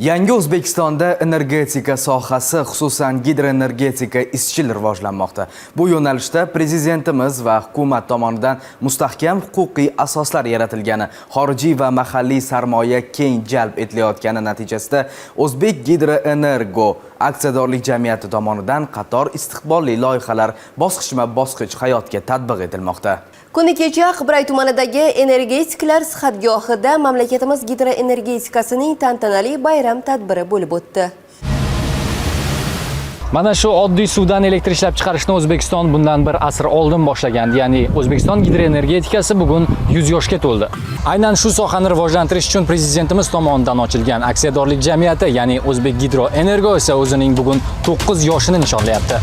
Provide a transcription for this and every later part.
Yangi O'zbekistonda energetika sohasi, xususan gidroenergetika izchil rivojlanmoqda. Bu yo'nalishda prezidentimiz va hukumat tomonidan mustahkam huquqiy asoslar yaratilgani, xorijiy va mahalliy sarmoya keng jalb etilayotgani natijasida O'zbek Gidroenergo aksiyadorlik jamiyati tomonidan qator istiqbolli loyihalar bosqichma-bosqich hayotga tatbiq etilmoqda. Kuni kecha Qibray tumanidagi energetiklar sihatgohida mamlakatimiz gidroenergetikasining tantanali bayram tadbiri bo'lib o'tdi. Mana shu oddiy suvdan elektr ishlab chiqarishni O'zbekiston bundan bir asr oldin boshlagan, ya'ni O'zbekiston gidroenergetikasi bugun 100 yoshga to'ldi. Aynan shu sohani rivojlantirish uchun prezidentimiz tomonidan ochilgan aksiyadorlik jamiyati, ya'ni O'zbek Gidroenergo esa o'zining bugun 9 yoshini nishonlayapti.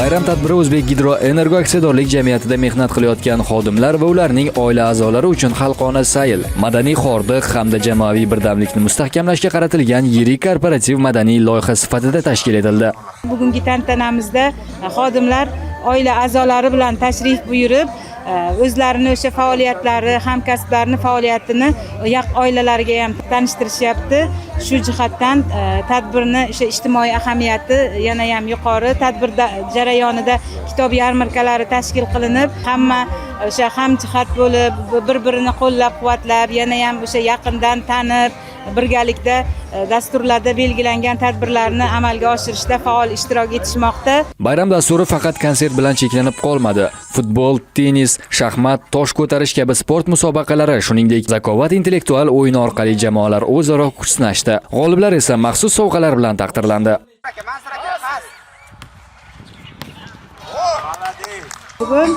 Bayram tadbiri O'zbek Gidroenergo aksiyadorlik jamiyatida mehnat qilayotgan xodimlar va ularning oila a'zolari uchun xalqona sayl, madaniy hordiq hamda jamoaviy birdamlikni mustahkamlashga qaratilgan yirik korporativ madaniy loyiha sifatida tashkil etildi. Bugungi tantanamizda xodimlar oila a'zolari bilan tashrif buyurib, o'zlarini o'sha faoliyatlari, hamkasblarini faoliyatini oilalariga ham tanishtirishyapti. Shu jihatdan tadbirni o'sha ijtimoiy ahamiyati yana ham yuqori. Tadbir jarayonida kitob yarmarkalari tashkil qilinib, hamma o'sha hamjihat bo'lib, bir-birini qo'llab-quvvatlab, yana ham o'sha yaqindan tanib, birgalikda dasturlarda belgilangan tadbirlarni amalga oshirishda faol ishtirok etishmoqda. Bayram dasturi faqat konsert bilan cheklanib qolmadi. Futbol, tennis, shaxmat, tosh ko'tarish kabi sport musobaqalari, shuningdek, zakovat intellektual o'yin orqali jamoalar o'zaro kuch sinashdi. G'oliblar esa maxsus sovg'alar bilan taqdirlandi. Bugun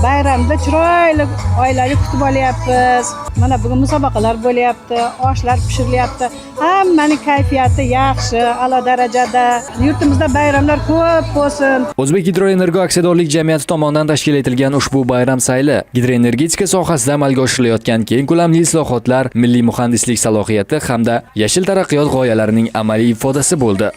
bayramda chiroyli oilaviy kutib olyapmiz. Mana bugun musobaqalar bo'lyapti, oshlar pishirilyapti. Hammaning kayfiyati yaxshi, a'lo darajada. Yurtimizda bayramlar ko'p bo'lsin. O'zbek Gidroenergo aksiyadorlik jamiyati tomonidan tashkil etilgan ushbu bayram sayli gidroenergetika sohasida amalga oshirilayotgan keng ko'lamli islohotlar, milliy muhandislik salohiyati hamda yashil taraqqiyot g'oyalarining amaliy ifodasi bo'ldi.